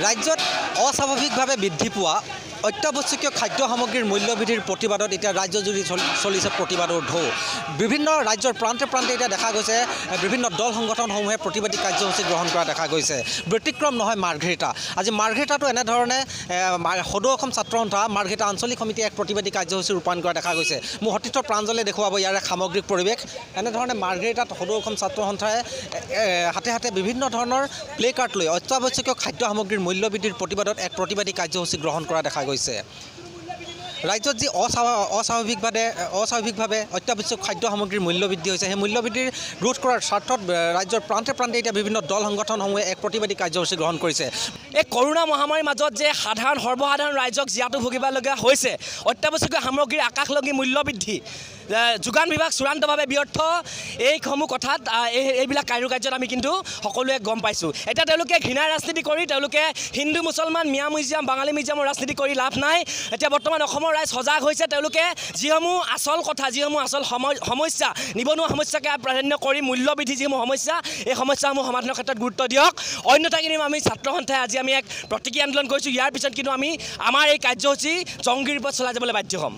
ৰাজ্যত অস্বাভাৱিকভাৱে বৃদ্ধি পোৱা অত্যাৱশ্যকীয় খাদ্য সামগ্ৰীৰ মূল্য বৃদ্ধিৰ প্ৰতিবাদত এতিয়া ৰাজ্যজুৰি চলিছে প্ৰতিবাদৰ ঢৌ। বিভিন্ন ৰাজ্যৰ প্ৰান্তে প্ৰান্তে এতিয়া দেখা গৈছে বিভিন্ন দল সংগঠনসমূহে প্ৰতিবাদী কাৰ্যসূচী গ্ৰহণ কৰা দেখা গৈছে। ব্যতিক্ৰম নহয় মাৰ্ঘেৰিটা। আজি মাৰ্ঘেৰিটাতো এনেধৰণে সদৌ অসম ছাত্ৰ সন্থা মাৰ্ঘেৰিটা আঞ্চলিক সমিতিয়ে এক প্ৰতিবাদী কাৰ্যসূচী ৰূপায়ণ কৰা দেখা গৈছে। মোৰ সতীৰ্থ প্ৰাঞ্জলে দেখুৱাব ইয়াৰ সামগ্ৰিক পৰিৱেশ। এনেধৰণে মাৰ্ঘেৰিটাত সদৌ অসম ছাত্ৰ সন্থাই হাতে হাতে বিভিন্ন ধৰণৰ প্লে কাৰ্ড লৈ অত্যাৱশ্যকীয় খাদ্য সামগ্ৰীৰ মূল্য বৃদ্ধিৰ প্ৰতিবাদত এক প্ৰতিবাদী কাৰ্যসূচী গ্ৰহণ কৰা দেখা গৈছে। ৰাজ্যত যি অস্বাভাৱিকভাৱে অত্যাৱশ্যক খাদ্য সামগ্ৰীৰ মূল্য বৃদ্ধি হৈছে, সেই মূল্য বৃদ্ধিৰ ৰোধ কৰাৰ স্বাৰ্থত ৰাজ্যৰ প্ৰান্তে প্ৰান্তে এতিয়া বিভিন্ন দল সংগঠনসমূহে এক প্ৰতিবাদী কাৰ্যসূচী গ্ৰহণ কৰিছে। এই কৰোনা মহামাৰীৰ মাজত যে সৰ্বসাধাৰণ ৰাইজক জীয়াতু ভুগিবলগীয়া হৈছে অত্যাৱশ্যকীয় সামগ্ৰীৰ আকাশলংঘী মূল্য বৃদ্ধি, যোগান বিভাগ চূড়ান্তভাৱে ব্যৰ্থ, এইসমূহ কথাত এইবিলাক কাৰ্যত আমি কিন্তু সকলোৱে গম পাইছোঁ। এতিয়া তেওঁলোকে ঘৃণাৰ ৰাজনীতি কৰি তেওঁলোকে হিন্দু মুছলমান মিয়া মিউজিয়াম বাঙালী মিউজিয়ামৰ ৰাজনীতি কৰি লাভ নাই। এতিয়া বৰ্তমান অসমৰ ৰাইজ সজাগ হৈছে। তেওঁলোকে যিসমূহ আচল কথা, যিসমূহ আচল সমস্যা, নিবনুৱা সমস্যাকে প্ৰাধান্য কৰি মূল্য বৃদ্ধি যিসমূহ সমস্যা, এই সমস্যাসমূহ সমাধানৰ ক্ষেত্ৰত গুৰুত্ব দিয়ক। অন্যথা কিন্তু আমি ছাত্ৰ সন্থাই আজি আমি এক প্ৰতিক্ৰিয়া আন্দোলন কৰিছোঁ। ইয়াৰ পিছত কিন্তু আমি আমাৰ এই কাৰ্যসূচী জংগীৰ ওপৰত চলাই যাবলৈ বাধ্য হ'ম।